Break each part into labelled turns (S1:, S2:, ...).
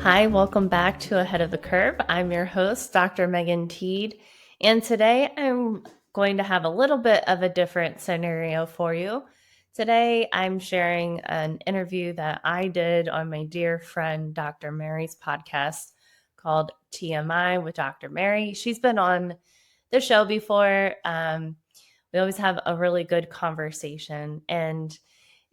S1: Hi, welcome back to Ahead of the Curve. I'm your host, Dr. Megan Teed, and today I'm going to have a little bit of a different scenario for you. Today I'm sharing an interview that I did on my dear friend Dr. Mary's podcast called TMI with Dr. Mary. She's been on the show before. We always have a really good conversation, and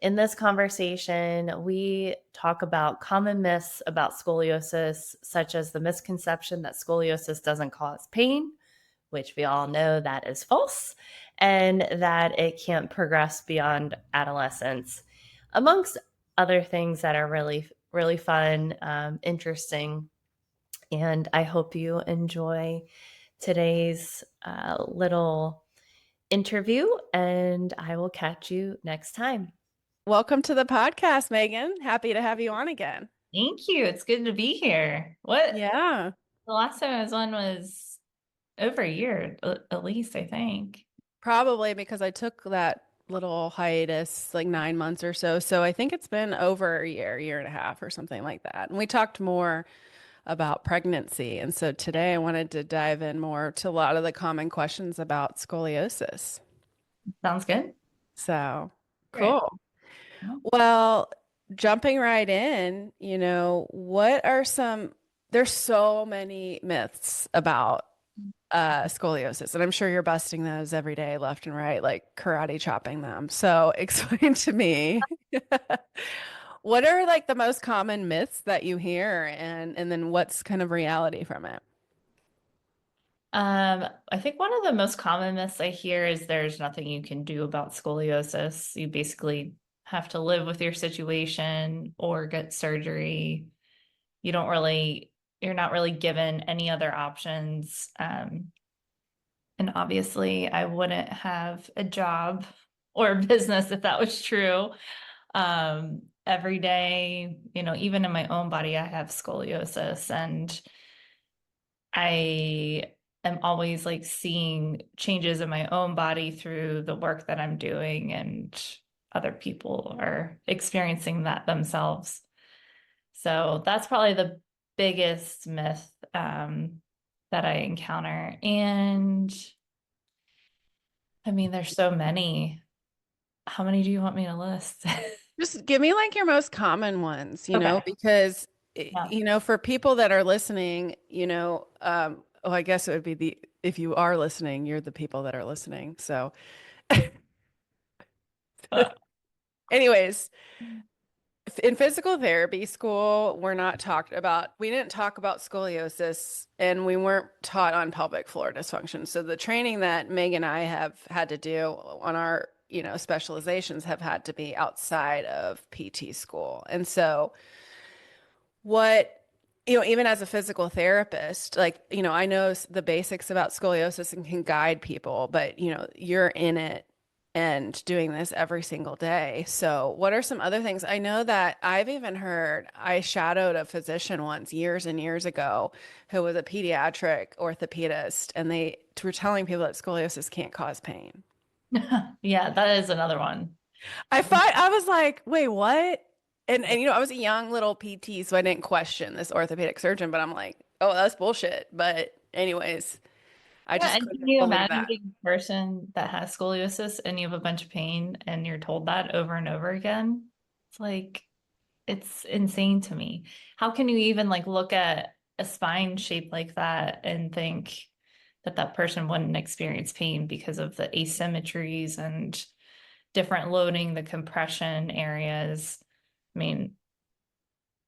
S1: in this conversation, we talk about common myths about scoliosis, such as the misconception that scoliosis doesn't cause pain, which we all know that is false, and that it can't progress beyond adolescence, amongst other things that are really, really fun, interesting. And I hope you enjoy today's little interview, and I will catch you next time.
S2: Welcome to the podcast, Megan. Happy to have you on again.
S1: Thank you. It's good to be here. What
S2: Yeah,
S1: the last time I was on was over a year, at least, I think.
S2: probably because I took that little hiatus like 9 months or so. So I think it's been over a year and a half or something like that. And we talked more about pregnancy. And so today I wanted to dive in more to a lot of the common questions about scoliosis.
S1: Sounds good.
S2: So
S1: Great.
S2: cool. Well, jumping right in, what are there's so many myths about scoliosis, and I'm sure you're busting those every day, left and right, like karate chopping them. So explain to me, what are like the most common myths that you hear, and then what's kind of reality from it?
S1: I think one of the most common myths I hear is there's nothing you can do about scoliosis. You basically have to live with your situation or get surgery. You don't really, you're not really given any other options. And obviously, I wouldn't have a job or a business if that was true. Every day, even in my own body, I have scoliosis, and I am always like seeing changes in my own body through the work that I'm doing, and other people are experiencing that themselves. So that's probably the biggest myth that I encounter. And I mean, there's so many. How many do you want me to list?
S2: Just give me like your most common ones,
S1: Okay.
S2: because
S1: Yeah.
S2: for people that are listening, oh, I guess it would be if you are listening, you're the people that are listening. So anyways, in physical therapy school, we didn't talk about scoliosis, and we weren't taught on pelvic floor dysfunction. So the training that Meg and I have had to do on our, specializations have had to be outside of PT school. And so what, even as a physical therapist, like, I know the basics about scoliosis and can guide people, but, you're in it and doing this every single day. So, what are some other things? I know that I've even heard, I shadowed a physician once years and years ago who was a pediatric orthopedist, and they were telling people that scoliosis can't cause pain.
S1: Yeah, that is another one.
S2: I was like, wait, what? And I was a young little PT, so I didn't question this orthopedic surgeon, but I'm like, oh, that's bullshit. But anyways, I
S1: Yeah,
S2: just
S1: and can
S2: couldn't
S1: you
S2: believe
S1: imagine
S2: that.
S1: being a person that has scoliosis and you have a bunch of pain and you're told that over and over again? It's like, it's insane to me. How can you even like look at a spine shaped like that and think that that person wouldn't experience pain because of the asymmetries and different loading, the compression areas? I mean,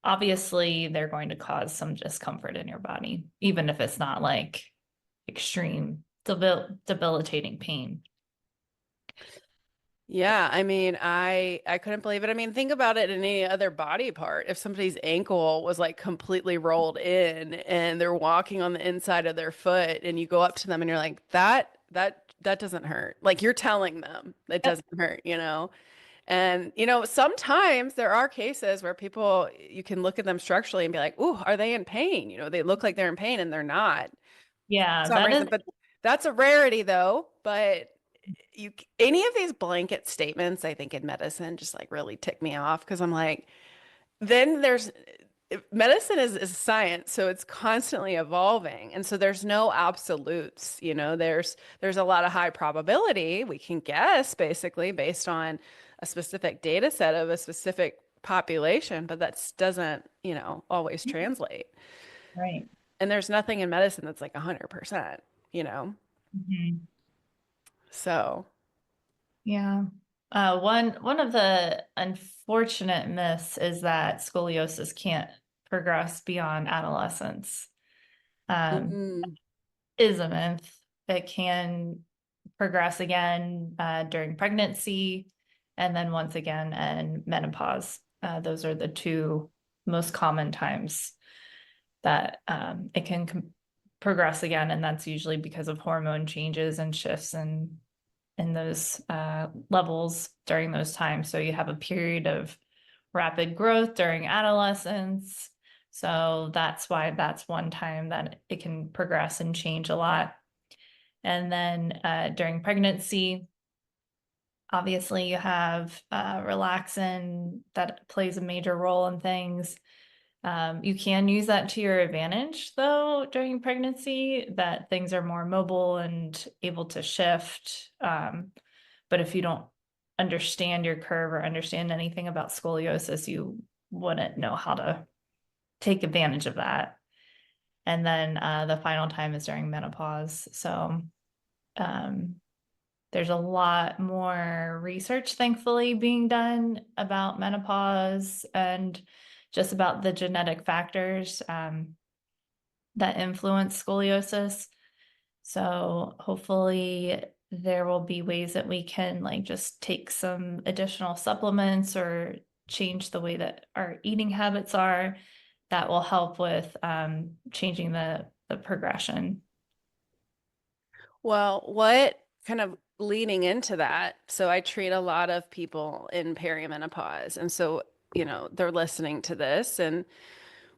S1: obviously they're going to cause some discomfort in your body, even if it's not like extreme debilitating pain.
S2: Yeah, I mean, I couldn't believe it. I mean, think about it in any other body part. If somebody's ankle was like completely rolled in and they're walking on the inside of their foot, and you go up to them and you're like, that doesn't hurt. Like, you're telling them it
S1: Yep.
S2: doesn't hurt, you know? And, sometimes there are cases where people, you can look at them structurally and be like, "Ooh, are they in pain?" They look like they're in pain and they're not for
S1: Yeah,
S2: some
S1: that is.
S2: reason. But that's a rarity though. But any of these blanket statements, I think in medicine just like really tick me off, because I'm like, then medicine is science, so it's constantly evolving. And so there's no absolutes, there's a lot of high probability. We can guess basically based on a specific data set of a specific population, but that doesn't, always translate.
S1: Right.
S2: And there's nothing in medicine that's like 100%, you know?
S1: Mhm.
S2: So,
S1: Yeah. One of the unfortunate myths is that scoliosis can't progress beyond adolescence. Um,
S2: mm,
S1: is a myth. It can progress again during pregnancy and then once again in menopause. Those are the two most common times that it can progress again, and that's usually because of hormone changes and shifts in those levels during those times. So you have a period of rapid growth during adolescence. So that's why that's one time that it can progress and change a lot. And then during pregnancy, obviously you have relaxin that plays a major role in things. You can use that to your advantage, though, during pregnancy, that things are more mobile and able to shift. But if you don't understand your curve or understand anything about scoliosis, you wouldn't know how to take advantage of that. And then the final time is during menopause. So um, there's a lot more research, thankfully, being done about menopause and just about the genetic factors that influence scoliosis. So hopefully there will be ways that we can like just take some additional supplements or change the way that our eating habits are that will help with changing the progression.
S2: well, what kind of leading into that? So I treat a lot of people in perimenopause. And so, they're listening to this and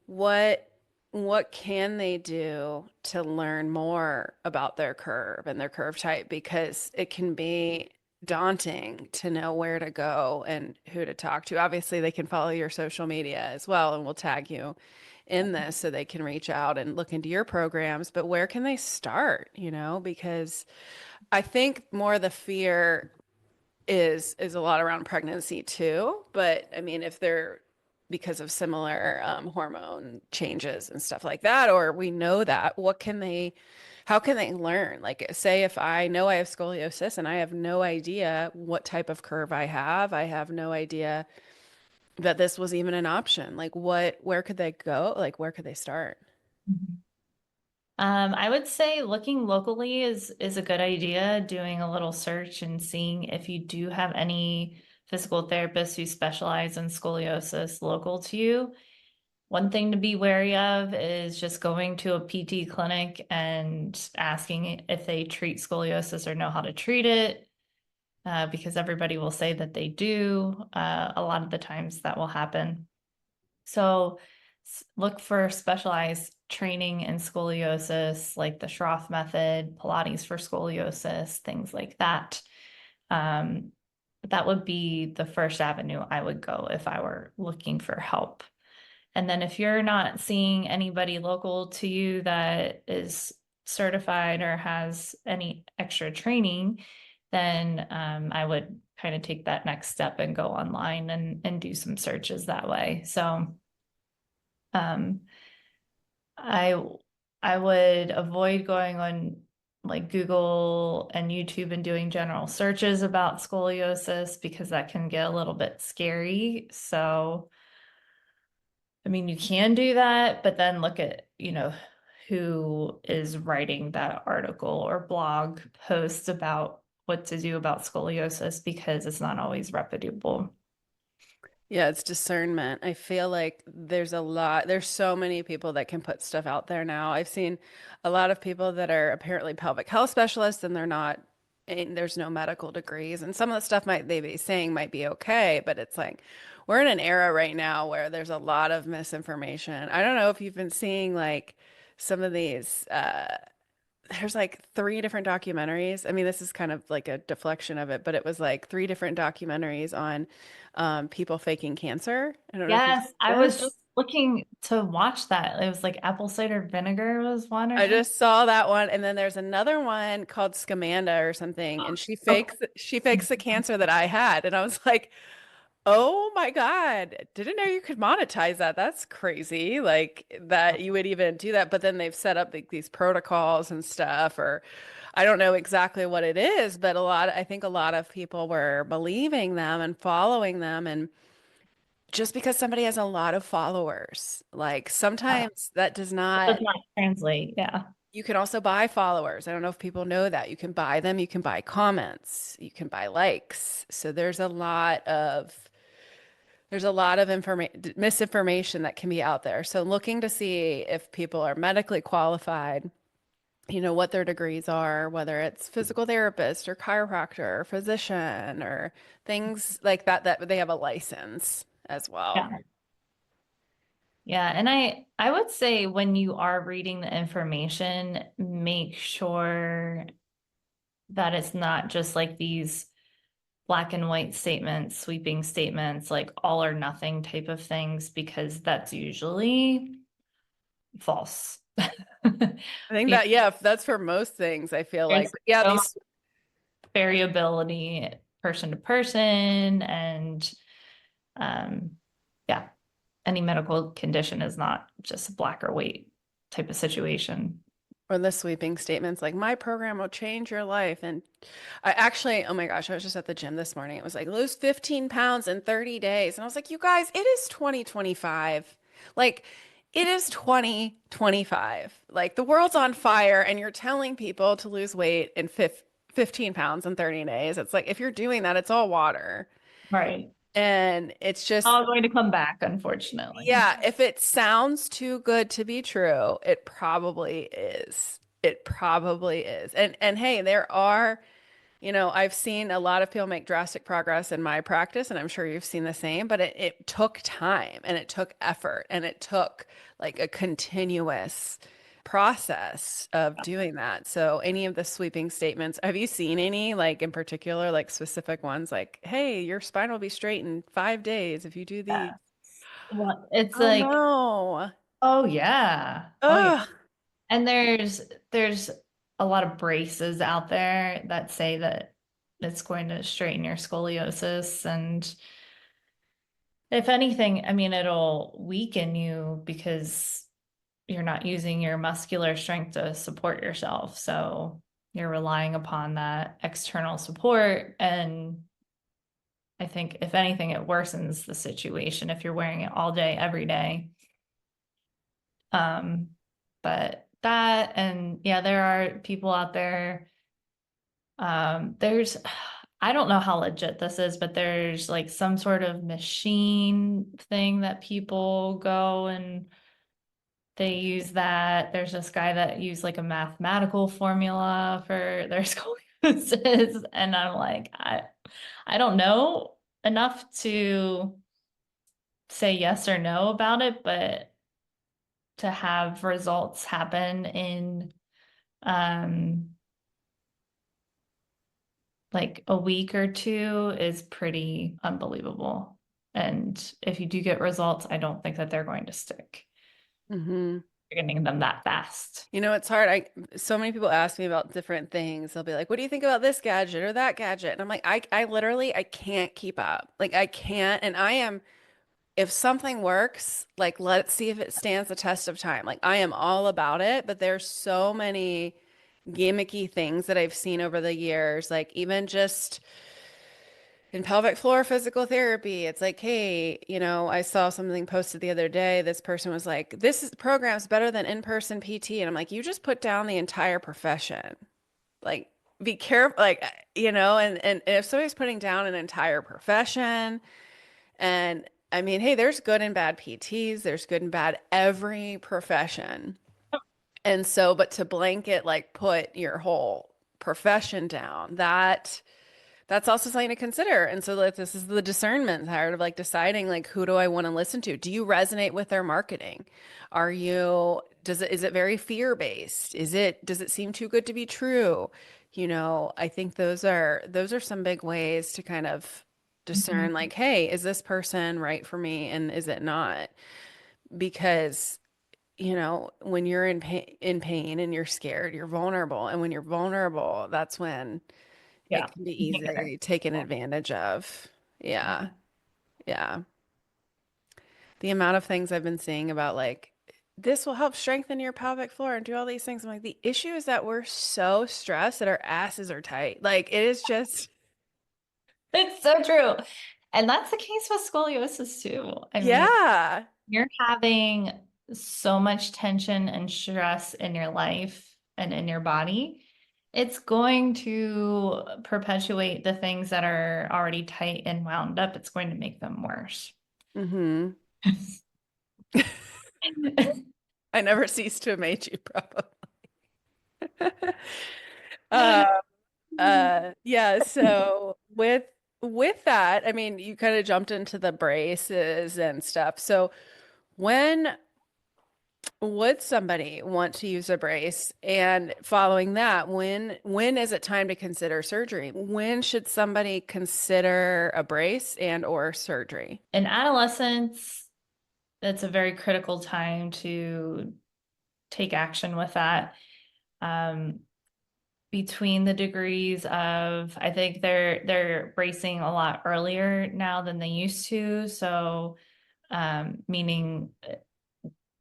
S2: what what can they do to learn more about their curve and their curve type? Because it can be daunting to know where to go and who to talk to. Obviously, they can follow your social media as well, and we'll tag you in this so they can reach out and look into your programs. But where can they start? Because I think more the fear is a lot around pregnancy too. But I mean, if they're because of similar hormone changes and stuff like that, or we know that, how can they learn? Like, say if I know I have scoliosis and I have no idea what type of curve I have no idea that this was even an option. Like, where could they go? Like, where could they start?
S1: Mhm. I would say looking locally is a good idea, doing a little search and seeing if you do have any physical therapists who specialize in scoliosis local to you. One thing to be wary of is just going to a PT clinic and asking if they treat scoliosis or know how to treat it, because everybody will say that they do. A lot of the times that will happen. So look for specialized training in scoliosis, like the Schroth method, Pilates for scoliosis, things like that. Um, that would be the first avenue I would go if I were looking for help. And then if you're not seeing anybody local to you that is certified or has any extra training, then I would kind of take that next step and go online and do some searches that way. So um, I I would avoid going on like Google and YouTube and doing general searches about scoliosis because that can get a little bit scary. So, I mean, you can do that, but then look at, who is writing that article or blog post about what to do about scoliosis because it's not always reputable.
S2: Yeah, it's discernment. I feel like there's so many people that can put stuff out there now. I've seen a lot of people that are apparently pelvic health specialists and they're not, and there's no medical degrees. And some of the stuff might they be saying might be okay, but it's like we're in an era right now where there's a lot of misinformation. I don't know if you've been seeing like some of these there's like three different documentaries. I mean, this is kind of like a deflection of it, but it was like three different documentaries on people faking cancer. I don't know if you've
S1: Yes,
S2: seen this.
S1: looking to watch that. It was like apple cider vinegar was one or
S2: I
S1: something.
S2: just saw that one, and then there's another one called Scamanda or something, and
S1: Okay.
S2: she fakes the cancer that I had, and I was like, "Oh my God, didn't know you could monetize that. That's crazy. Like that you would even do that." But then they've set up like these protocols and stuff, or I don't know exactly what it is, but I think a lot of people were believing them and following them, and just because somebody has a lot of followers, like
S1: Yeah.
S2: sometimes that does
S1: It does
S2: not.
S1: not translate. Yeah.
S2: You can also buy followers. I don't know if people know that. You can buy them, you can buy comments, you can buy likes. So there's a lot of information misinformation that can be out there. So looking to see if people are medically qualified, what their degrees are, whether it's physical therapist or chiropractor or physician or things like that, that they have a license as well.
S1: Yeah. Yeah. And I would say when you are reading the information, make sure that it's not just like these black and white statements, sweeping statements, like all or nothing type of things, because that's usually false.
S2: I think
S1: You know,
S2: that, yeah, that's for most things, I feel like.
S1: there's
S2: But yeah,
S1: so much
S2: these.
S1: variability person to person, and um, yeah, any medical condition is not just a black or white type of situation.
S2: Or the sweeping statements like, my program will change your life. And I actually, oh my gosh, I was just at the gym this morning. It was like, lose 15 pounds in 30 days. And I was like, you guys, it is 2025. Like, it is 2025. Like, the world's on fire, and you're telling people to lose weight in 15 pounds in 30 days. It's like, if you're doing that, it's all water.
S1: Right.
S2: And it's just,
S1: All going to come back, unfortunately.
S2: yeah, if it sounds too good to be true, it probably is. It probably is. And hey, I've seen a lot of people make drastic progress in my practice, and I'm sure you've seen the same, but it took time and it took effort and it took like a continuous process of doing that. So any of the sweeping statements, have you seen any like in particular, like specific ones like, hey, your spine will be straight in 5 days if you do these?
S1: Yeah. Well, it's
S2: Oh
S1: like,
S2: no.
S1: oh yeah. Oh yeah.
S2: Ugh.
S1: And there's a lot of braces out there that say that it's going to straighten your scoliosis. And if anything, I mean, it'll weaken you because you're not using your muscular strength to support yourself. So you're relying upon that external support. And I think if anything, it worsens the situation if you're wearing it all day, every day. Um, but that, and yeah, there are people out there. There's, I don't know how legit this is, but there's like some sort of machine thing that people go and they use that. There's this guy that used like a mathematical formula for their scoliosis, and I'm like, I don't know enough to say yes or no about it, but to have results happen in um like a week or two is pretty unbelievable. And if you do get results, I don't think that they're going to stick.
S2: Hmm.
S1: You're getting them that fast.
S2: It's hard. So many people ask me about different things. They'll be like, "What do you think about this gadget or that gadget?" And I'm like, I literally, I can't keep up. Like, I can't. And I am, if something works, like, let's see if it stands the test of time. Like, I am all about it. But there's so many gimmicky things that I've seen over the years. Like, even just in pelvic floor physical therapy, it's like, hey, I saw something posted the other day. This person was like, program's better than in-person PT. And I'm like, you just put down the entire profession. Like, be careful, like, and if somebody's putting down an entire profession, and I mean, hey, there's good and bad PTs, there's good and bad every profession. And so, but to blanket, like, put your whole profession down, that's also something to consider. And so like this is the discernment part of like deciding like who do I want to listen to? Do you resonate with their marketing? Is it very fear-based? Does it seem too good to be true? I think those are some big ways to kind of
S1: Mhm.
S2: discern like, hey, is this person right for me and is it not? because when you're in pain and you're scared, you're vulnerable. And when you're vulnerable, that's when
S1: Yeah.
S2: it can be
S1: You can't get
S2: easily taken advantage of.
S1: it.
S2: Yeah. Yeah. The amount of things I've been seeing about like, this will help strengthen your pelvic floor and do all these things. I'm like, the issue is that we're so stressed that our asses are tight. Like, it is just,
S1: It's so true. And that's the case with scoliosis too. I mean,
S2: yeah.
S1: you're having so much tension and stress in your life and in your body. It's going to perpetuate the things that are already tight and wound up. It's going to make them worse.
S2: Hmm. I never cease to amaze you, probably. Uh, yeah, so with that, I mean, you kind of jumped into the braces and stuff. So when would somebody want to use a brace? And following that, when is it time to consider surgery? When should somebody consider a brace and or surgery?
S1: In adolescence, it's a very critical time to take action with that. Um, between the degrees of, I think they're bracing a lot earlier now than they used to. So, meaning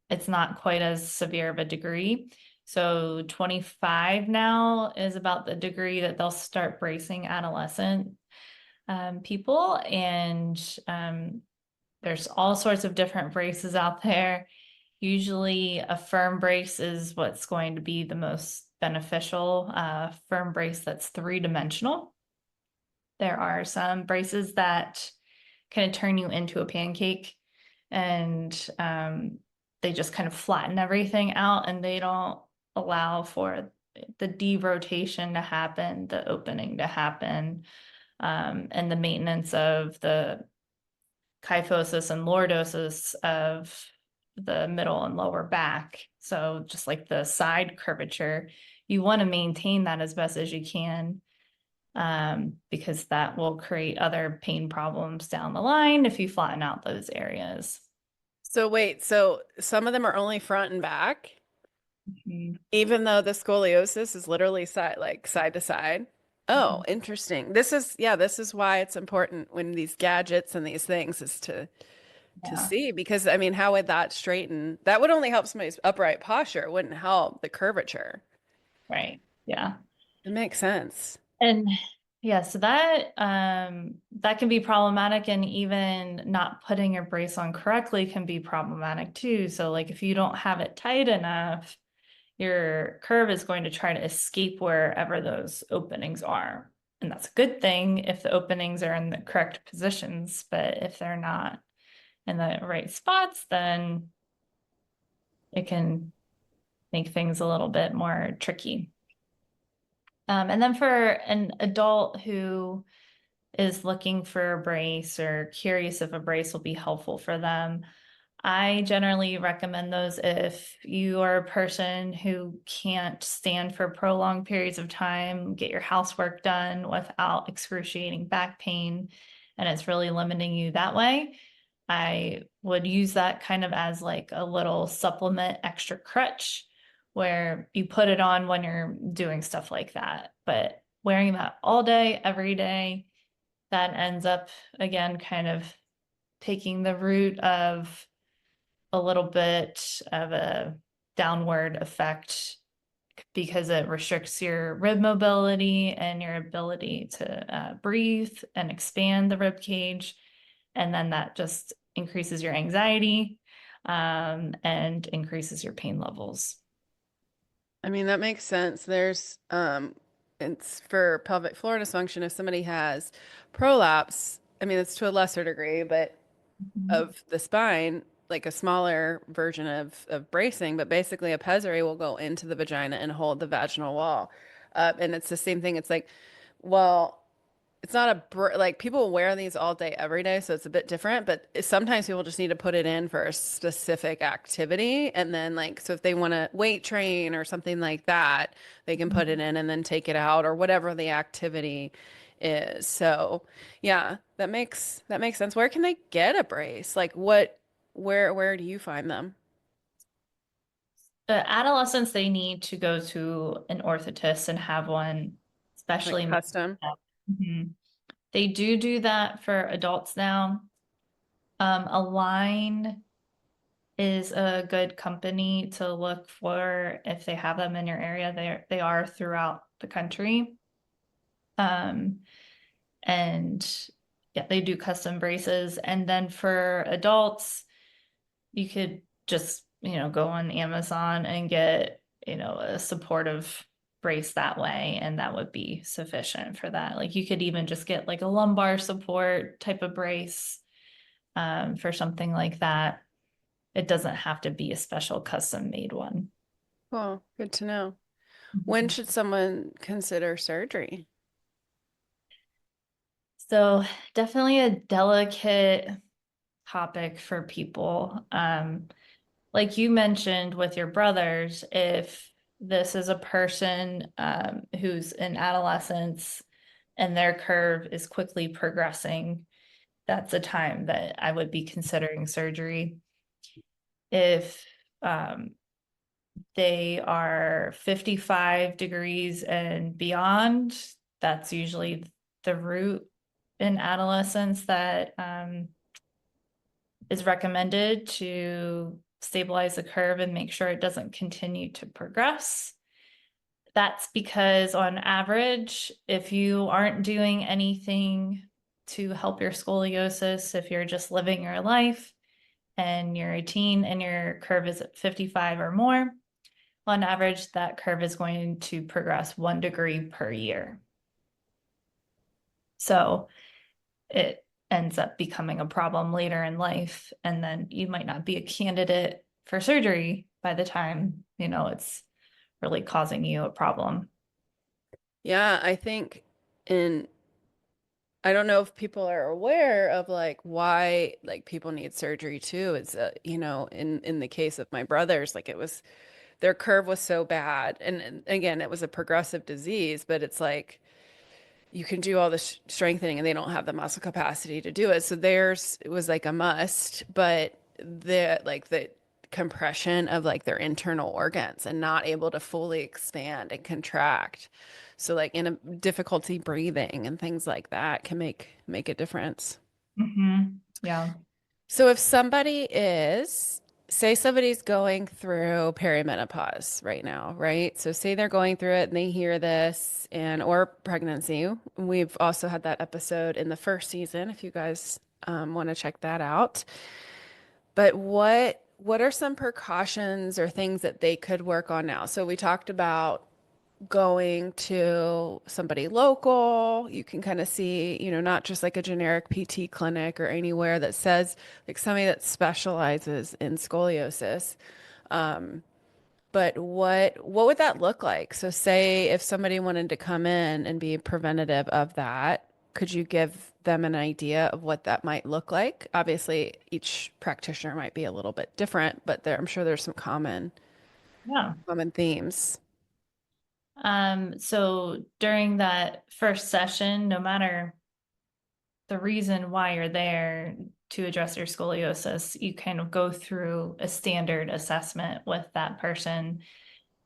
S1: it's not quite as severe of a degree. So 25 now is about the degree that they'll start bracing adolescent people. And there's all sorts of different braces out there. Usually a firm brace is what's going to be the most beneficial, firm brace that's three-dimensional. There are some braces that kind of turn you into a pancake and they just kind of flatten everything out and they don't allow for the derotation to happen, the opening to happen, and the maintenance of the kyphosis and lordosis of the middle and lower back. So just like the side curvature, you want to maintain that as best as you can, because that will create other pain problems down the line if you flatten out those areas.
S2: So wait, so some of them are only front and back,
S1: Mhm.
S2: even though the scoliosis is literally side to side. Oh, interesting. This is why it's important when these gadgets and these things is to
S1: Yeah,
S2: see because I mean, how would that straighten? That would only help somebody's upright posture. It wouldn't help the curvature.
S1: right. Yeah.
S2: It makes sense.
S1: And yeah, so that can be problematic, and even not putting your brace on correctly can be problematic too. So like if you don't have it tight enough, your curve is going to try to escape wherever those openings are. And that's a good thing if the openings are in the correct positions, but if they're not in the right spots, then it can make things a little bit more tricky. And then for an adult who is looking for a brace or curious if a brace will be helpful for them, I generally recommend those if you are a person who can't stand for prolonged periods of time, get your housework done without excruciating back pain, and it's really limiting you that way. I would use that kind of as like a little supplement extra crutch where you put it on when you're doing stuff like that. But wearing that all day, every day, that ends up again kind of taking the root of a little bit of a downward effect because it restricts your rib mobility and your ability to breathe and expand the rib cage. And then that just increases your anxiety and increases your pain levels.
S2: I mean, that makes sense. It's for pelvic floor dysfunction if somebody has prolapse. I mean, it's to a lesser degree, but
S1: Mhm.
S2: of the spine, like a smaller version of bracing, but basically a pessary will go into the vagina and hold the vaginal wall. And it's the same thing. It's like, well, it's not like people wear these all day, every day, so it's a bit different, but sometimes people just need to put it in for a specific activity. And then, like, so if they want to weight train or something like that, they can put it in and then take it out or whatever the activity is. So, yeah, that makes sense. Where can they get a brace? Like, Where do you find them?
S1: The adolescents, they need to go to an orthotist and have one
S2: Like
S1: specially made.
S2: custom?
S1: Mhm. They do that for adults now. Align is a good company to look for if they have them in your area. They are throughout the country. Um, and yeah, they do custom braces. And then for adults, you could just, go on Amazon and get, a supportive brace that way, and that would be sufficient for that. Like you could even just get like a lumbar support type of brace for something like that. It doesn't have to be a special custom made one.
S2: Cool. Good to know. When
S1: Mhm.
S2: should someone consider surgery?
S1: So definitely a delicate topic for people. Like you mentioned with your brothers, if this is a person who's in adolescence and their curve is quickly progressing, that's a time that I would be considering surgery. If um, they are 55 degrees and beyond, that's usually the route in adolescence that is recommended to stabilize the curve and make sure it doesn't continue to progress. That's because, on average, if you aren't doing anything to help your scoliosis, if you're just living your life and you're a teen and your curve is at 55 or more, on average, that curve is going to progress 1 degree per year. So it ends up becoming a problem later in life. And then you might not be a candidate for surgery by the time, it's really causing you a problem.
S2: Yeah, I think in I don't know if people are aware of like why like people need surgery too. It's in the case of my brothers, like it was their curve was so bad. And again, it was a progressive disease, but it's like you can do all the strengthening and they don't have the muscle capacity to do it. So theirs it was like a must, but the compression of like their internal organs and not able to fully expand and contract. So like in a difficulty breathing and things like that can make a difference.
S1: Yeah.
S2: So if somebody is, say somebody's going through perimenopause right now, right? So say they're going through it and they hear this and or pregnancy. We've also had that episode in the first season if you guys want to check that out. But what are some precautions or things that they could work on now? So we talked about going to somebody local. You can kind of see, not just like a generic PT clinic or anywhere that says like somebody that specializes in scoliosis. But what would that look like? So say if somebody wanted to come in and be preventative of that, could you give them an idea of what that might look like? Obviously, each practitioner might be a little bit different, but I'm sure there's some
S1: Yeah.
S2: common themes.
S1: So during that first session, no matter the reason why you're there to address your scoliosis, you kind of go through a standard assessment with that person.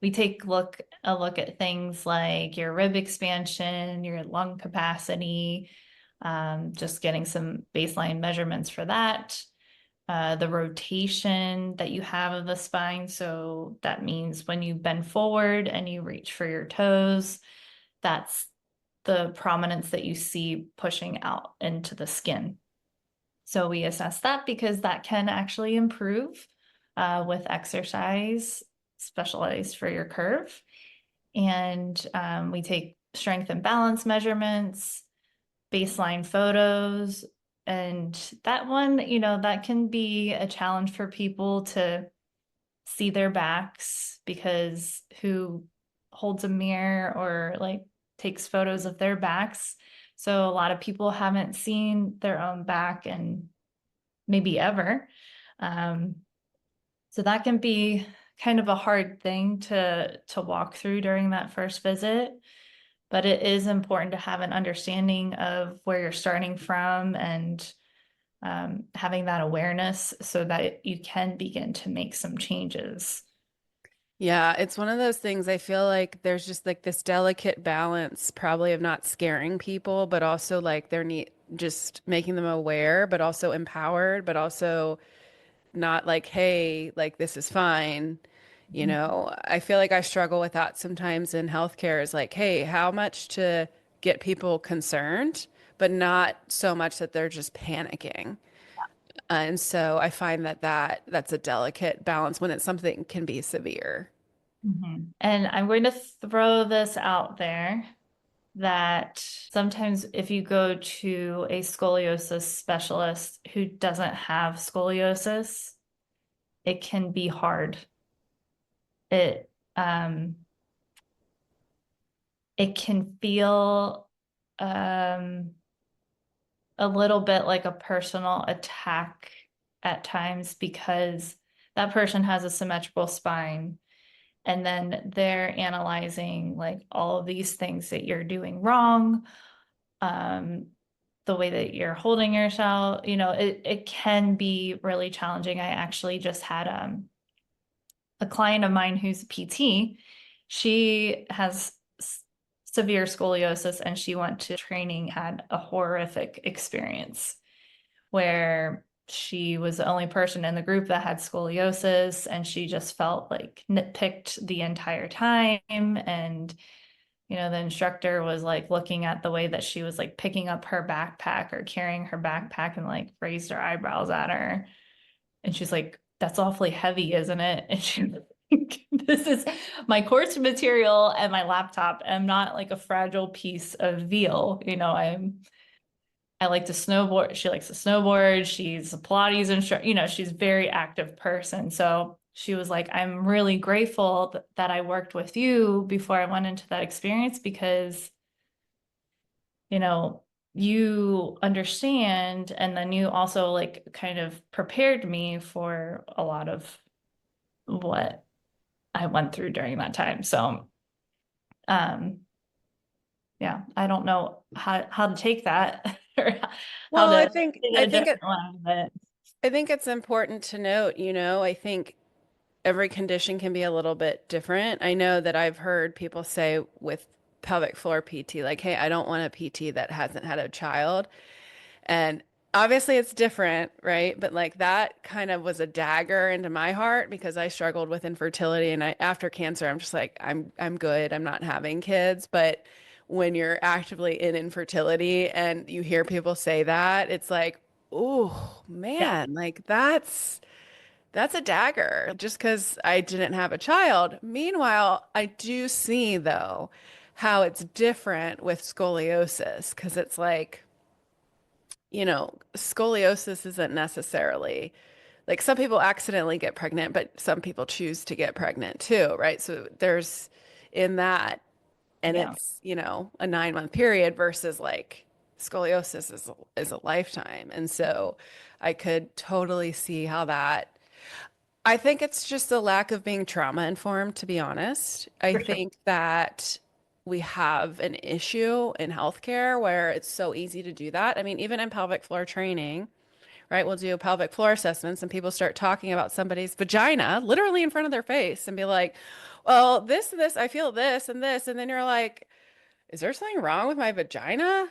S1: We take a look at things like your rib expansion, your lung capacity, just getting some baseline measurements for that. The rotation that you have of the spine. So that means when you bend forward and you reach for your toes, that's the prominence that you see pushing out into the skin. So we assess that because that can actually improve with exercise specialized for your curve. And we take strength and balance measurements, baseline photos. And that one, that can be a challenge for people to see their backs, because who holds a mirror or like takes photos of their backs? So a lot of people haven't seen their own back and maybe ever. Um, so that can be kind of a hard thing to walk through during that first visit, but it is important to have an understanding of where you're starting from and having that awareness so that you can begin to make some changes.
S2: Yeah, it's one of those things I feel like there's just like this delicate balance probably of not scaring people, but also like they're need just making them aware, but also empowered, but also not like, hey, like this is fine. You know, I feel like I struggle with that sometimes in healthcare is like, hey, how much to get people concerned, but not so much that they're just panicking. And so I find that that's a delicate balance when it's something can be severe.
S1: And I'm going to throw this out there that sometimes if you go to a scoliosis specialist who doesn't have scoliosis, it can be hard. It um it can feel um a little bit like a personal attack at times because that person has a symmetrical spine and then they're analyzing like all of these things that you're doing wrong, um, the way that you're holding yourself, it can be really challenging. I actually just had a client of mine who's a PT. She has severe scoliosis and she went to training, had a horrific experience where she was the only person in the group that had scoliosis and she just felt like nitpicked the entire time. And the instructor was like looking at the way that she was like picking up her backpack or carrying her backpack and like raised her eyebrows at her. And she's like, that's awfully heavy, isn't it? And she was like, this is my course material and my laptop. I'm not like a fragile piece of veal. I like to snowboard. She likes to snowboard. She's a Pilates instructor. She's a very active person. So she was like, I'm really grateful that I worked with you before I went into that experience because, you know, you understand. And then you also like kind of prepared me for a lot of what I went through during that time. So, um, yeah, I don't know how to take that or how
S2: Well,
S1: to
S2: I
S1: say
S2: think
S1: it
S2: I
S1: a
S2: think
S1: different
S2: it
S1: way, but
S2: I think it's important to note, I think every condition can be a little bit different. I know that I've heard people say with pelvic floor PT, like, hey, I don't want a PT that hasn't had a child. And obviously it's different, right? But like that kind of was a dagger into my heart because I struggled with infertility and after cancer, I'm just like, I'm good. I'm not having kids. But when you're actively in infertility and you hear people say that, it's like, oh
S1: yeah.
S2: man, like that's a dagger just because I didn't have a child. Meanwhile, I do see though how it's different with scoliosis because it's like, scoliosis isn't necessarily like some people accidentally get pregnant, but some people choose to get pregnant too, right? So there's in that, and
S1: Yeah.
S2: it's, a 9-month period versus like scoliosis is a lifetime. And so I could totally see how that I think it's just a lack of being trauma informed, to be honest. I
S1: For sure.
S2: think that we have an issue in healthcare where it's so easy to do that. I mean, even in pelvic floor training, right? We'll do pelvic floor assessments and people start talking about somebody's vagina literally in front of their face and be like, well, this, I feel this and this. And then you're like, is there something wrong with my vagina?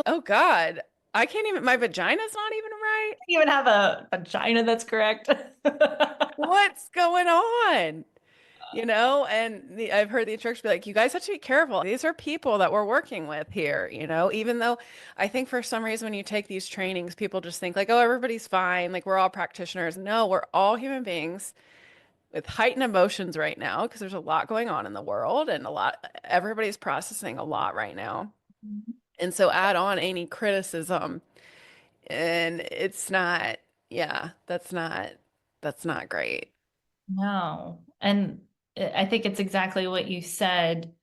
S2: Oh God, I can't even, my vagina's not even right.
S1: Even have a vagina that's correct.
S2: What's going on? And I've heard the instructors be like, you guys have to be careful. These are people that we're working with here, even though I think for some reason when you take these trainings, people just think like, oh, everybody's fine. Like we're all practitioners. No, we're all human beings with heightened emotions right now because there's a lot going on in the world and everybody's processing a lot right now. And so add on any criticism and it's not, yeah, that's not great.
S1: No. And I think it's exactly what you said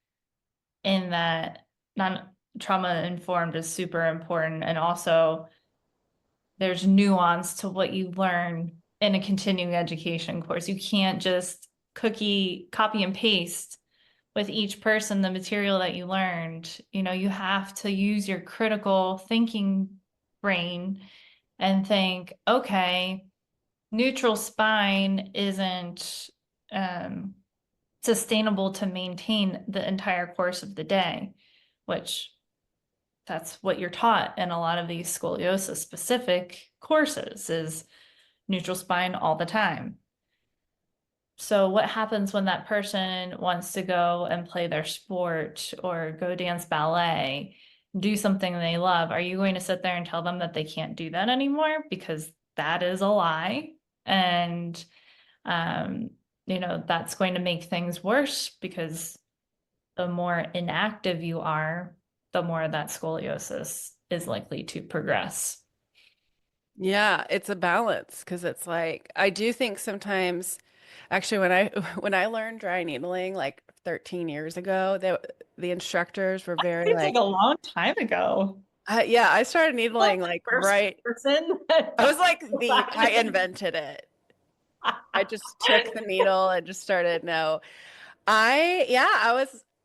S1: in that non trauma informed is super important. And also there's nuance to what you learn in a continuing education course. You can't just copy and paste with each person the material that you learned. You have to use your critical thinking brain and think, okay, neutral spine isn't um, sustainable to maintain the entire course of the day, which that's what you're taught in a lot of these scoliosis specific courses is neutral spine all the time. So what happens when that person wants to go and play their sport or go dance ballet, do something they love? Are you going to sit there and tell them that they can't do that anymore? Because that is a lie. And, um, that's going to make things worse because the more inactive you are, the more that scoliosis is likely to progress.
S2: Yeah, it's a balance because it's like I do think sometimes actually when I when I learned dry needling like 13 years ago, the instructors were very
S1: Seems like
S2: like
S1: a long time ago.
S2: yeah, I started
S1: Like
S2: needling
S1: the
S2: like
S1: first
S2: right.
S1: person
S2: I was like the
S1: back
S2: I
S1: then.
S2: invented it. I just took the needle and just started no.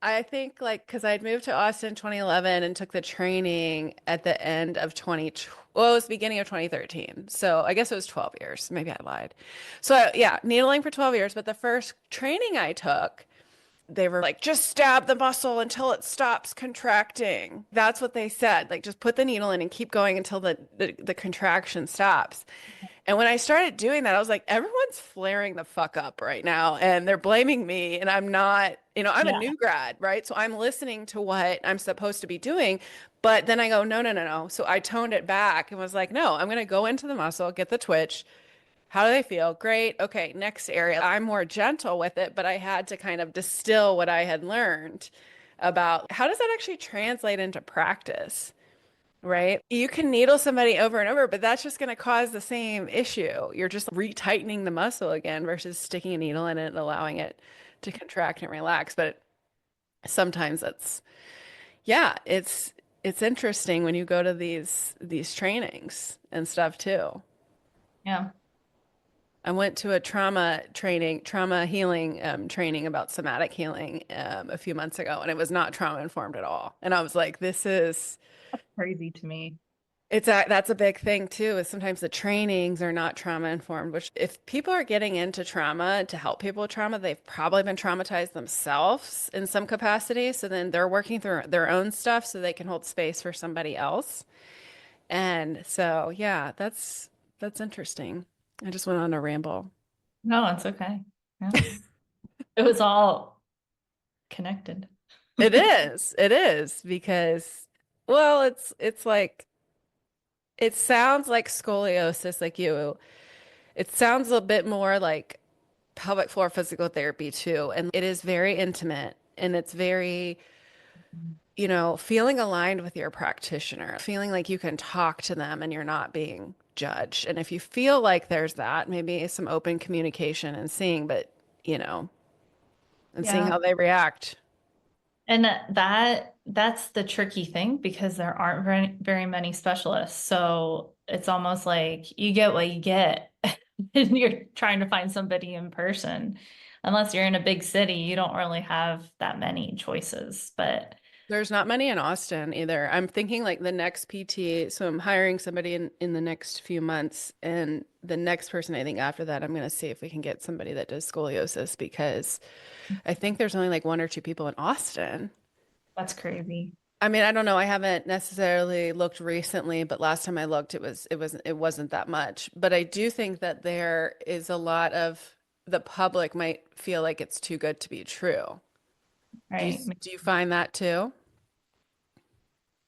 S2: I think like because I'd moved to Austin 2011 and took the training at the end of 20, well, it was beginning of 2013. So I guess it was 12 years. Maybe I lied. So yeah, needling for 12 years. But the first training I took, they were like, just stab the muscle until it stops contracting. That's what they said. Like, just put the needle in and keep going until the contraction stops. And when I started doing that, I was like, everyone's flaring the fuck up right now and they're blaming me. And I'm not, I'm a
S1: Yeah.
S2: new grad, right? So I'm listening to what I'm supposed to be doing. But then I go, no, no, no, no. So I toned it back and was like, no, I'm going to go into the muscle, get the twitch. How do they feel? Great. Okay, next area. I'm more gentle with it, but I had to kind of distill what I had learned about how does that actually translate into practice? Right? You can needle somebody over and over, but that's just going to cause the same issue. You're just retightening the muscle again versus sticking a needle in it and allowing it to contract and relax. But sometimes yeah, it's interesting when you go to these trainings and stuff too.
S1: Yeah.
S2: I went to a trauma healing training about somatic healing a few months ago, and it was not trauma informed at all. And I was like, this is
S1: Crazy to me.
S2: That's a big thing too, is sometimes the trainings are not trauma informed, which if people are getting into trauma to help people with trauma, they've probably been traumatized themselves in some capacity. So then they're working through their own stuff so they can hold space for somebody else. And so, yeah, that's interesting. I just went on a ramble.
S1: No, it's okay. Yeah. It was all connected.
S2: It is because, well, it's like it sounds like scoliosis, like you. It sounds a bit more like pelvic floor physical therapy too. And it is very intimate and it's very, feeling aligned with your practitioner, feeling like you can talk to them and you're not being judged. And if you feel like there's that, maybe some open communication and seeing, you know, and seeing
S1: Yeah.
S2: how they react.
S1: And that's the tricky thing because there aren't very many specialists. So it's almost like you get what you get and you're trying to find somebody in person. Unless you're in a big city, you don't really have that many choices. But
S2: There's not many in Austin either. I'm thinking like the next PT, so I'm hiring somebody in the next few months, and the next person I think after that, I'm going to see if we can get somebody that does scoliosis because I think there's only like one or two people in Austin.
S1: that's crazy.
S2: I mean, I don't know. I haven't necessarily looked recently, but last time I looked, it wasn't that much. But I do think that there is a lot of the public might feel like it's too good to be true. Do you
S1: Right.
S2: do you find that too?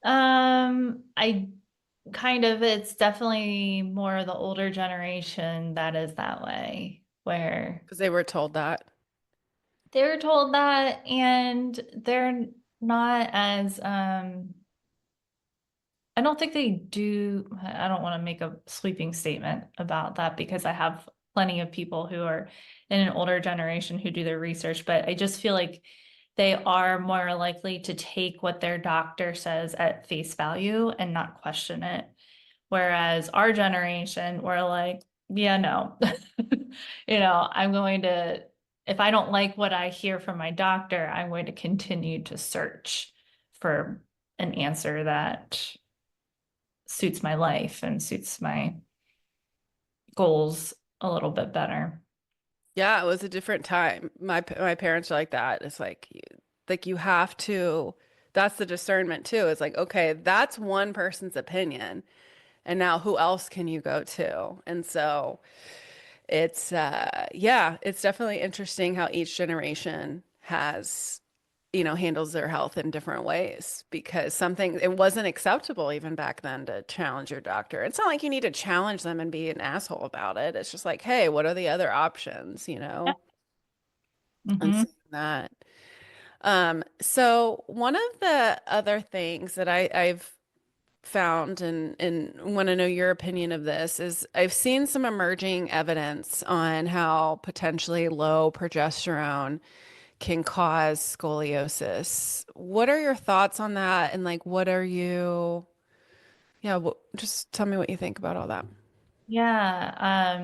S1: I kind of, it's definitely more the older generation that is that way, where
S2: Because they were told that.
S1: they're told that and they're not as I don't think they do. I don't want to make a sweeping statement about that because I have plenty of people who are in an older generation who do their research, but I just feel like they are more likely to take what their doctor says at face value and not question it. Whereas our generation, we're like, yeah, no, I'm going to, if I don't like what I hear from my doctor, I'm going to continue to search for an answer that
S3: suits my life and suits my goals a little bit better.
S2: Yeah, it was a different time. My parents are like that. It's like you have to, that's the discernment too. It's like, okay, that's one person's opinion. And now who else can you go to? And so it's yeah, it's definitely interesting how each generation has, handles their health in different ways because something it wasn't acceptable even back then to challenge your doctor. It's not like you need to challenge them and be an asshole about it. It's just like, hey, what are the other options,
S3: Yeah.
S2: And
S3: Hmm.
S2: seeing that. So one of the other things that I've found and want to know your opinion of this is I've seen some emerging evidence on how potentially low progesterone can cause scoliosis. What are your thoughts on that? And like, just tell me what you think about all that.
S3: Yeah.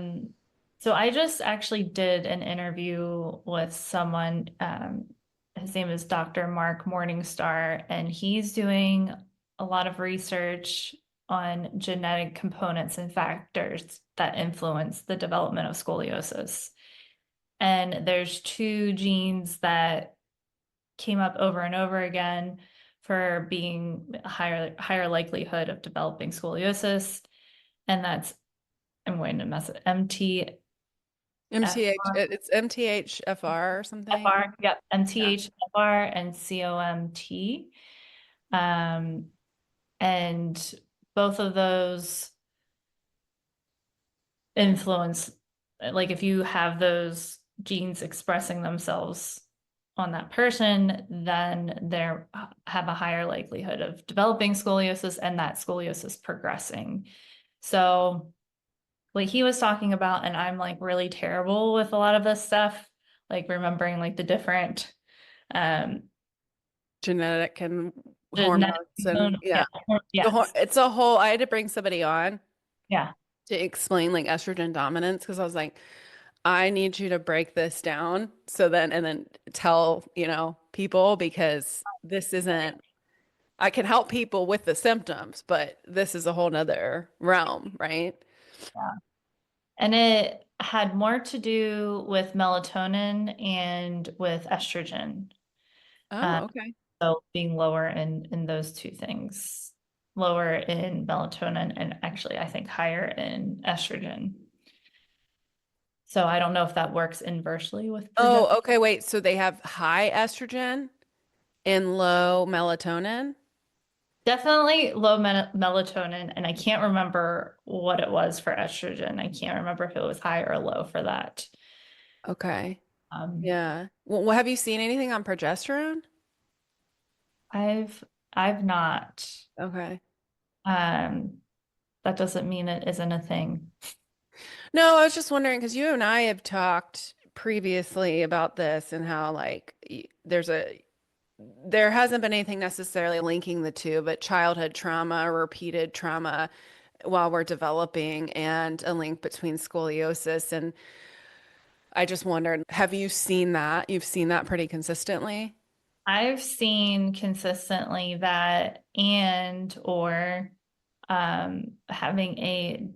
S3: So I just actually did an interview with someone. His name is Dr. Mark Morningstar, and he's doing a lot of research on genetic components and factors that influence the development of scoliosis. And there's two genes that came up over and over again for being a higher likelihood of developing scoliosis, and that's I'm going to mess it. MTFR.
S2: It's MTHFR or something.
S3: Yep.
S2: Yeah.
S3: MTHFR and COMT. Um, and both of those influence, like if you have those genes expressing themselves on that person, then they have a higher likelihood of developing scoliosis and that scoliosis progressing. So like he was talking about, and I'm like really terrible with a lot of this stuff, like remembering like the different um
S2: Genetic and
S3: genetic
S2: hormones and
S3: component. Yeah,
S2: yeah.
S3: yes.
S2: It's a whole, I had to bring somebody on
S3: Yeah.
S2: to explain like estrogen dominance because I was like, I need you to break this down so then and then tell, people because this isn't I can help people with the symptoms, but this is a whole nother realm, right?
S3: Yeah. And it had more to do with melatonin and with estrogen.
S2: Oh,
S3: Uh,
S2: okay.
S3: so being lower in those two things, lower in melatonin and actually I think higher in estrogen. So I don't know if that works inversely with progesterone.
S2: Oh, okay, wait. So they have high estrogen and low melatonin?
S3: Definitely low melatonin, and I can't remember what it was for estrogen. I can't remember if it was high or low for that.
S2: Okay.
S3: Um,
S2: Yeah. Well, have you seen anything on progesterone?
S3: I've I've not.
S2: Okay.
S3: Um, that doesn't mean it isn't a thing.
S2: No, I was just wondering because you and I have talked previously about this and how like there hasn't been anything necessarily linking the two, but childhood trauma, repeated trauma while we're developing, and a link between scoliosis. And I just wondered, have you seen that? You've seen that pretty consistently?
S3: I've seen consistently that and or having a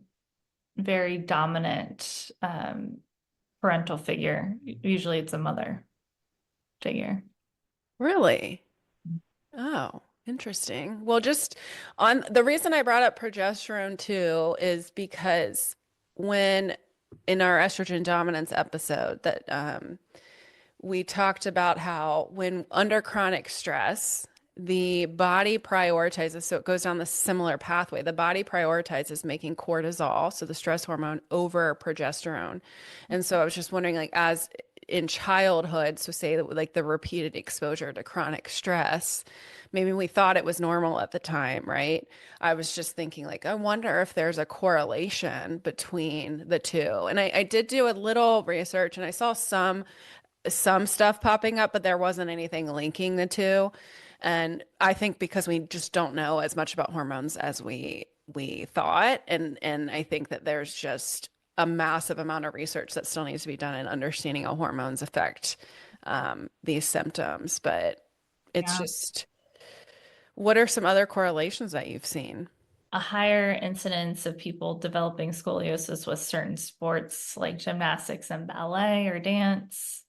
S3: very dominant parental figure. Usually it's a mother figure.
S2: Really? Oh, interesting. Well, just on the reason I brought up progesterone too is because when in our estrogen dominance episode that we talked about how when under chronic stress, the body prioritizes, so it goes down the similar pathway. The body prioritizes making cortisol, so the stress hormone, over progesterone. And so I was just wondering, like, as in childhood, so say that like the repeated exposure to chronic stress, maybe we thought it was normal at the time, right? I was just thinking, like, I wonder if there's a correlation between the two. And I did do a little research and I saw some stuff popping up, but there wasn't anything linking the two. And I think because we just don't know as much about hormones as we thought, and I think that there's just a massive amount of research that still needs to be done in understanding how hormones affect these symptoms. But it's
S3: Yeah.
S2: just, what are some other correlations that you've seen?
S3: a higher incidence of people developing scoliosis with certain sports like gymnastics and ballet or dance.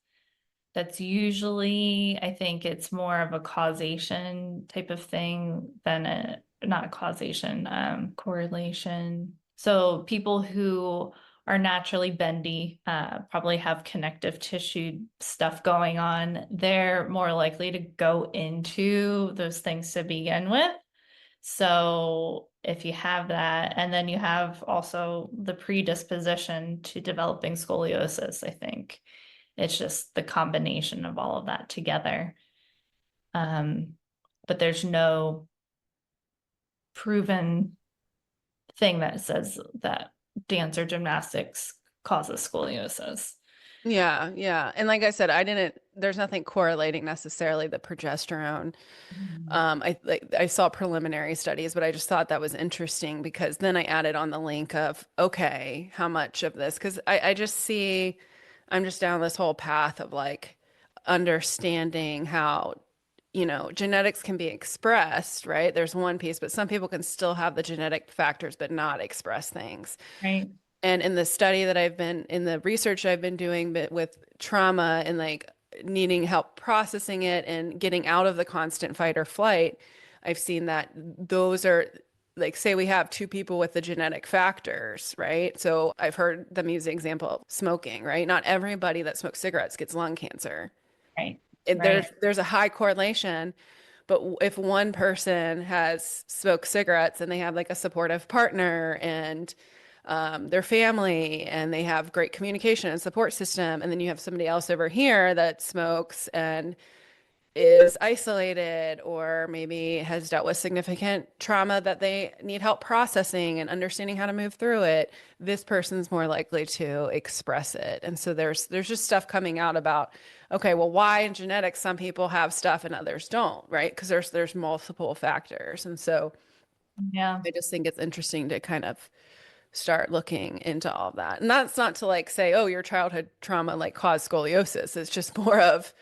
S3: That's usually, I think it's more of a causation type of thing than not causation, correlation. So people who are naturally bendy, probably have connective tissue stuff going on. They're more likely to go into those things to begin with. So if you have that, and then you have also the predisposition to developing scoliosis, I think it's just the combination of all of that together. But there's no proven thing that says that dance or gymnastics causes scoliosis.
S2: Yeah, yeah. And like I said, there's nothing correlating necessarily the progesterone. I saw preliminary studies, but I just thought that was interesting because then I added on the link of, okay, how much of this? Because I just see, I'm just down this whole path of like understanding how, genetics can be expressed, right? There's one piece, but some people can still have the genetic factors but not express things.
S3: Right.
S2: And in the research I've been doing with trauma and like needing help processing it and getting out of the constant fight or flight, I've seen that those are like, say we have two people with the genetic factors, right? So I've heard them use the example of smoking, right? Not everybody that smokes cigarettes gets lung cancer.
S3: Right.
S2: There's a high correlation, but if one person has smoked cigarettes and they have like a supportive partner and their family and they have great communication and support system, and then you have somebody else over here that smokes and is isolated or maybe has dealt with significant trauma that they need help processing and understanding how to move through it, this person's more likely to express it. And so there's just stuff coming out about, okay, well, why in genetics some people have stuff and others don't, right? Because there's multiple factors. And so
S3: Yeah.
S2: I just think it's interesting to kind of start looking into all of that. And that's not to like say, oh, your childhood trauma like caused scoliosis. It's just more of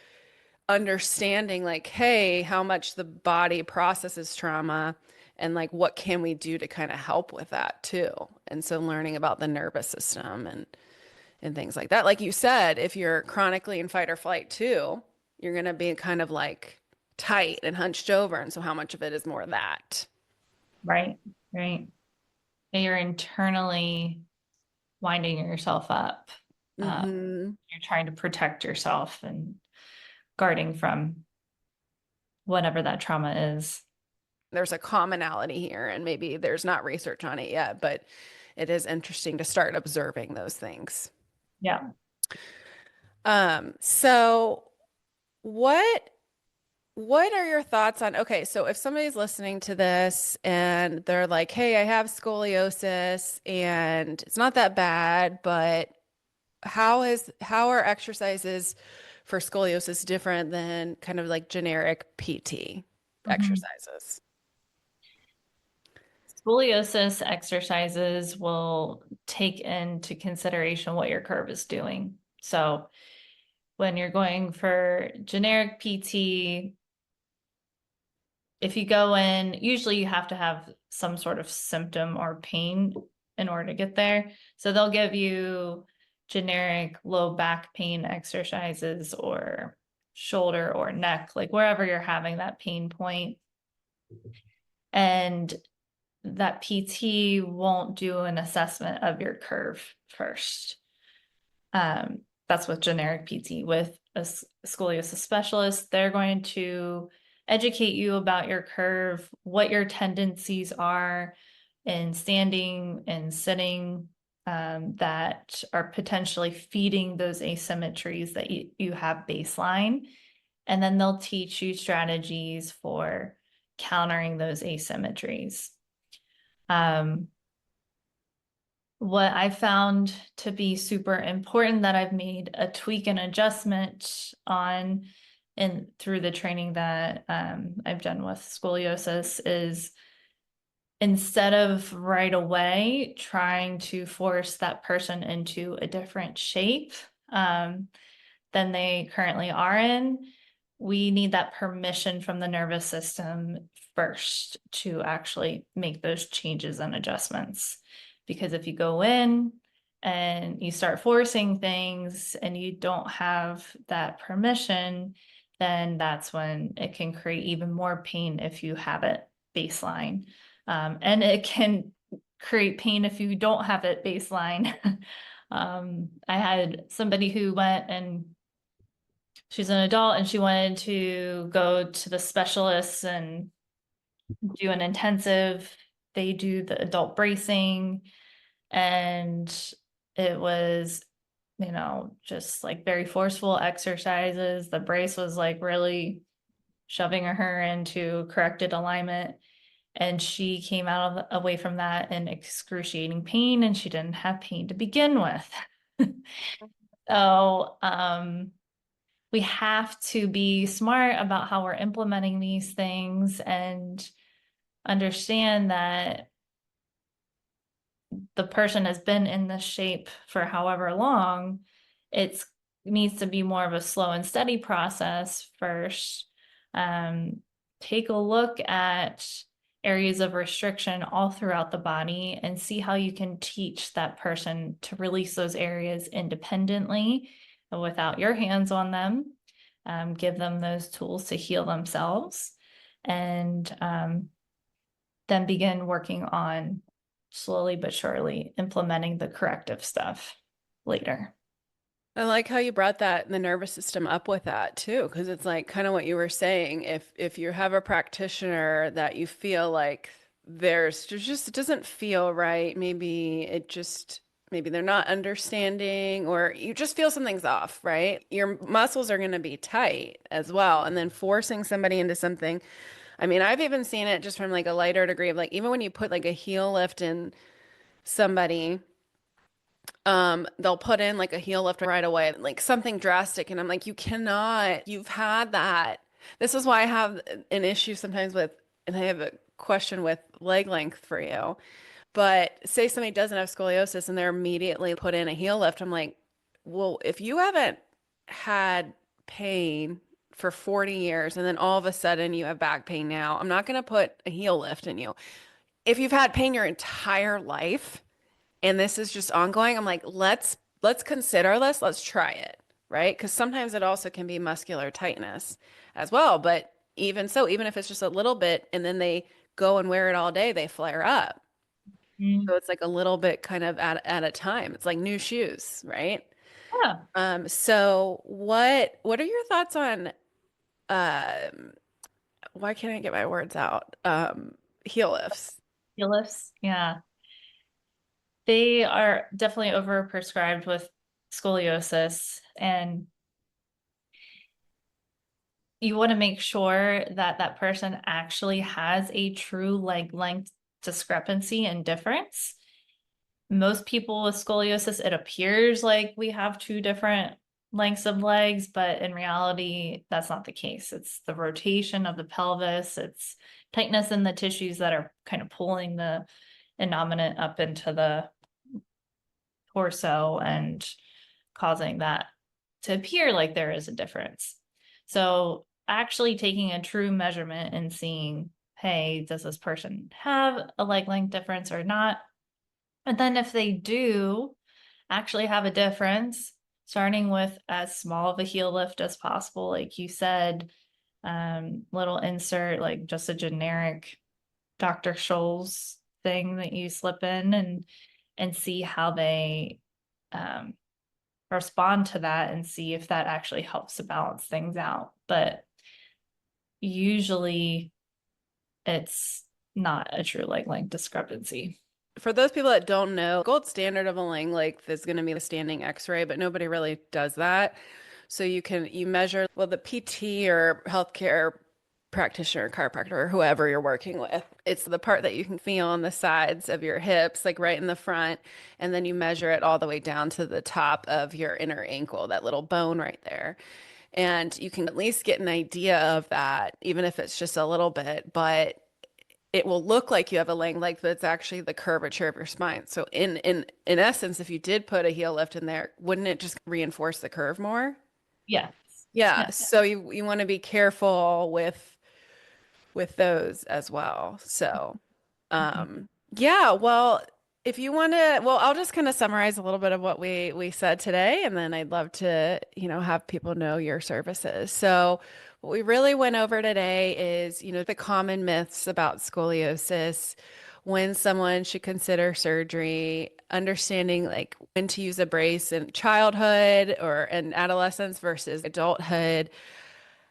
S2: understanding like, hey, how much the body processes trauma and like what can we do to kind of help with that too. And so learning about the nervous system and things like that. Like you said, if you're chronically in fight or flight too, you're going to be kind of like tight and hunched over. And so how much of it is more that?
S3: Right. Right. And you're internally winding yourself up.
S2: Mm-hmm.
S3: You're trying to protect yourself and guarding from whatever that trauma is.
S2: There's a commonality here, and maybe there's not research on it yet, but it is interesting to start observing those things.
S3: Yeah.
S2: So what are your thoughts on, okay, so if somebody's listening to this and they're like, hey, I have scoliosis and it's not that bad, but how are exercises for scoliosis different than kind of like generic PT exercises?
S3: Scoliosis exercises will take into consideration what your curve is doing. So when you're going for generic PT, if you go in, usually you have to have some sort of symptom or pain in order to get there. So they'll give you generic low back pain exercises or shoulder or neck, like wherever you're having that pain point. And that PT won't do an assessment of your curve first. That's with generic PT. With a scoliosis specialist, they're going to educate you about your curve, what your tendencies are in standing and sitting, that are potentially feeding those asymmetries that you have baseline. And then they'll teach you strategies for countering those asymmetries. What I found to be super important that I've made a tweak and adjustment on and through the training that I've done with scoliosis is instead of right away trying to force that person into a different shape than they currently are in, we need that permission from the nervous system first to actually make those changes and adjustments. Because if you go in and you start forcing things and you don't have that permission, then that's when it can create even more pain if you have it baseline. And it can create pain if you don't have it baseline. I had somebody who went and she's an adult and she wanted to go to the specialists and do an intensive. They do the adult bracing, and it was, just like very forceful exercises. The brace was like really shoving her into corrected alignment. And she came away from that in excruciating pain, and she didn't have pain to begin with. So, we have to be smart about how we're implementing these things and understand that the person has been in this shape for however long. It needs to be more of a slow and steady process first. Take a look at areas of restriction all throughout the body and see how you can teach that person to release those areas independently without your hands on them. Give them those tools to heal themselves, and then begin working on slowly but surely implementing the corrective stuff later.
S2: I like how you brought the nervous system up with that too, because it's like kind of what you were saying. If you have a practitioner that you feel like there's just it doesn't feel right, maybe they're not understanding, or you just feel something's off, right? Your muscles are going to be tight as well, and then forcing somebody into something. I mean, I've even seen it just from like a lighter degree of like even when you put like a heel lift in somebody, they'll put in like a heel lift right away, like something drastic. And I'm like, you've had that. This is why I have an issue sometimes and I have a question with leg length for you. But say somebody doesn't have scoliosis and they're immediately put in a heel lift. I'm like, well, if you haven't had pain for 40 years and then all of a sudden you have back pain now, I'm not going to put a heel lift in you. If you've had pain your entire life, and this is just ongoing, I'm like, let's consider this, let's try it, right? Because sometimes it also can be muscular tightness as well. But even so, even if it's just a little bit and then they go and wear it all day, they flare up. So it's like a little bit kind of at a time. It's like new shoes, right?
S3: Yeah.
S2: So what are your thoughts on why can't I get my words out? Heel lifts.
S3: Heel lifts. Yeah. They are definitely overprescribed with scoliosis, and you want to make sure that that person actually has a true leg length discrepancy and difference. Most people with scoliosis, it appears like we have two different lengths of legs, but in reality, that's not the case. It's the rotation of the pelvis, it's tightness in the tissues that are kind of pulling the innominate up into the torso and causing that to appear like there is a difference. So actually taking a true measurement and seeing, hey, does this person have a leg length difference or not? And then if they do actually have a difference, starting with as small of a heel lift as possible, like you said, little insert, like just a generic Dr. Scholl's thing that you slip in, and see how they respond to that and see if that actually helps to balance things out. But usually it's not a true leg length discrepancy.
S2: For those people that don't know, gold standard of a leg length is going to be the standing x-ray, but nobody really does that. So you measure, well, the PT or healthcare practitioner, chiropractor, or whoever you're working with. It's the part that you can feel on the sides of your hips, like right in the front. And then you measure it all the way down to the top of your inner ankle, that little bone right there. And you can at least get an idea of that, even if it's just a little bit, but it will look like you have a leg length, but it's actually the curvature of your spine. So in essence, if you did put a heel lift in there, wouldn't it just reinforce the curve more?
S3: Yes.
S2: Yeah,
S3: Yeah.
S2: so you want to be careful with those as well. So,
S3: Mhm.
S2: yeah, well, if you want to, well, I'll just kind of summarize a little bit of what we said today, and then I'd love to, have people know your services. So, what we really went over today is, the common myths about scoliosis, when someone should consider surgery, understanding like when to use a brace in childhood or in adolescence versus adulthood,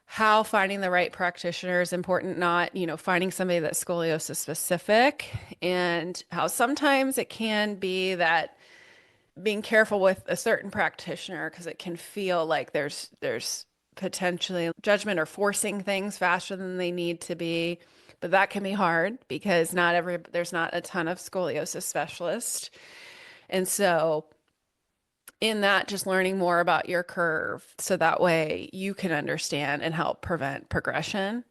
S2: how finding the right practitioner is important, not, finding somebody that's scoliosis specific, and how sometimes it can be that being careful with a certain practitioner because it can feel like there's potentially judgment or forcing things faster than they need to be. But that can be hard because there's not a ton of scoliosis specialists. And so in that, just learning more about your curve so that way you can understand and help prevent progression.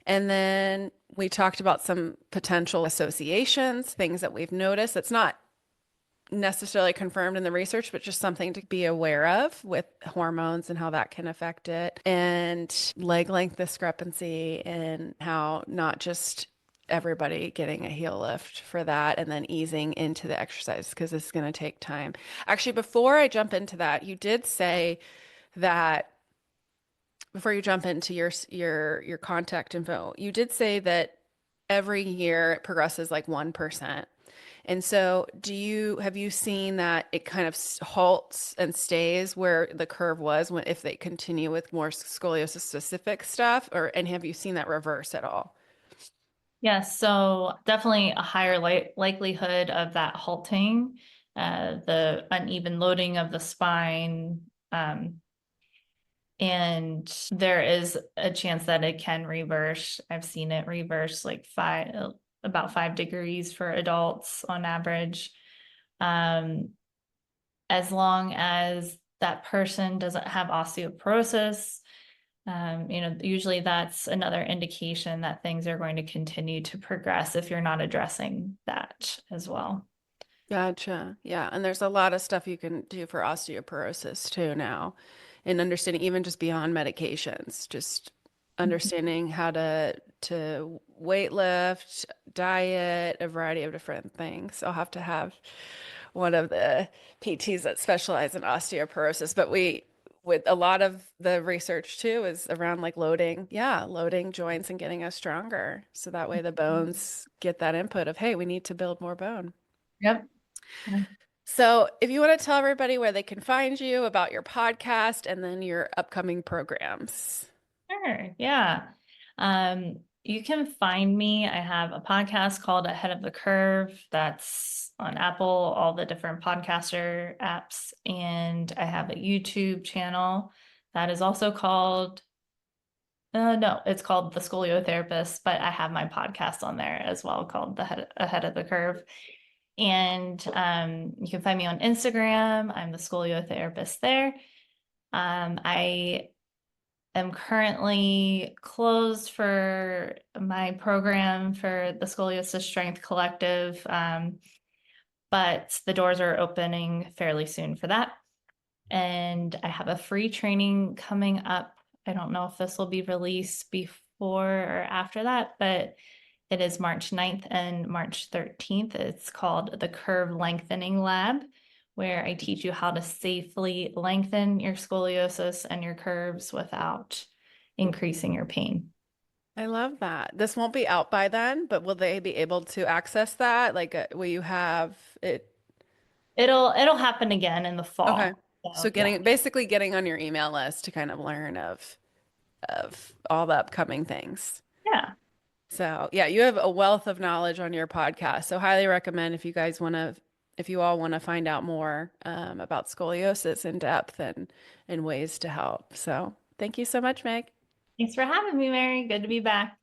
S2: And then we talked about some potential associations, things that we've noticed that's not necessarily confirmed in the research, but just something to be aware of with hormones and how that can affect it, and leg length discrepancy, and how not just everybody getting a heel lift for that and then easing into the exercise because this is going to take time. Actually, before I jump into that, you did say that before you jump into your contact info, you did say that every year it progresses like 1%. And so have you seen that it kind of halts and stays where the curve was if they continue with more scoliosis specific stuff, and have you seen that reverse at all?
S3: Yes, so definitely a higher likelihood of that halting, the uneven loading of the spine, and there is a chance that it can reverse. I've seen it reverse like about 5 degrees for adults on average. Um, as long as that person doesn't have osteoporosis, usually that's another indication that things are going to continue to progress if you're not addressing that as well.
S2: Gotcha. Yeah. And there's a lot of stuff you can do for osteoporosis too now, and understanding even just beyond medications, just understanding how to weight lift, diet, a variety of different things. I'll have to have one of the PTs that specialize in osteoporosis, but with a lot of the research too is around like loading joints and getting us stronger. So that way the bones get that input of, hey, we need to build more bone.
S3: Yep.
S2: So, if you want to tell everybody where they can find you, about your podcast, and then your upcoming programs.
S3: Sure. Yeah. You can find me. I have a podcast called Ahead of the Curve that's on Apple, all the different podcaster apps. And I have a YouTube channel that is also called, no, it's called The Scoliotherapist, but I have my podcast on there as well called Ahead of the Curve. And you can find me on Instagram. I'm the Scoliotherapist there. I am currently closed for my program for the Scoliosis Strength Collective, but the doors are opening fairly soon for that. And I have a free training coming up. I don't know if this will be released before or after that, but it is March 9th and March 13th. It's called the Curve Lengthening Lab, where I teach you how to safely lengthen your scoliosis and your curves without increasing your pain.
S2: I love that. This won't be out by then, but will they be able to access that? Like, will you have it?
S3: It'll happen again in the
S2: Okay.
S3: fall.
S2: So
S3: So yeah.
S2: basically getting on your email list to kind of learn of all the upcoming things.
S3: Yeah.
S2: So yeah, you have a wealth of knowledge on your podcast. So highly recommend if you all want to find out more about scoliosis in depth and ways to help. So thank you so much, Meg.
S3: Thanks for having me, Mary. Good to be back.